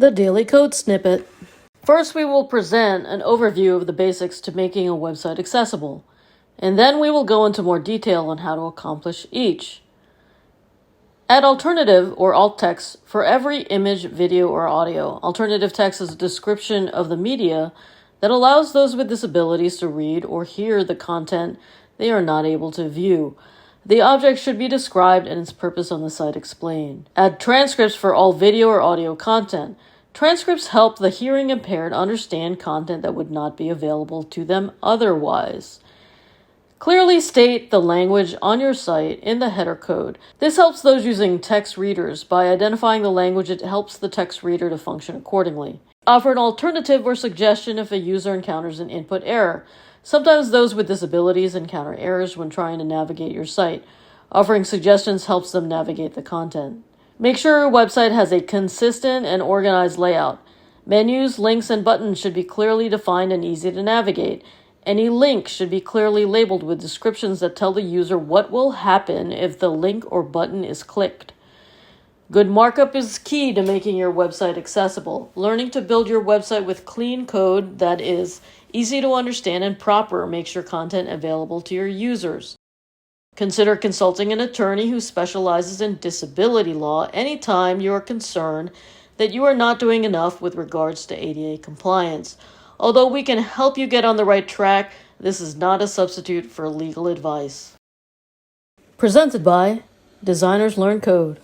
The Daily Code Snippet. First, we will present an overview of the basics to making a website accessible, and then we will go into more detail on how to accomplish each. Add alternative or alt text for every image, video, or audio. Alternative text is a description of the media that allows those with disabilities to read or hear the content they are not able to view. The object should be described and its purpose on the site explained. Add transcripts for all video or audio content. Transcripts help the hearing impaired understand content that would not be available to them otherwise. Clearly state the language on your site in the header code. This helps those using text readers by identifying the language. It helps the text reader to function accordingly. Offer an alternative or suggestion if a user encounters an input error. Sometimes those with disabilities encounter errors when trying to navigate your site. Offering suggestions helps them navigate the content. Make sure your website has a consistent and organized layout. Menus, links, and buttons should be clearly defined and easy to navigate. Any link should be clearly labeled with descriptions that tell the user what will happen if the link or button is clicked. Good markup is key to making your website accessible. Learning to build your website with clean code that is easy to understand and proper makes your content available to your users. Consider consulting an attorney who specializes in disability law anytime you are concerned that you are not doing enough with regards to ADA compliance. Although we can help you get on the right track, this is not a substitute for legal advice. Presented by Designers Learn Code.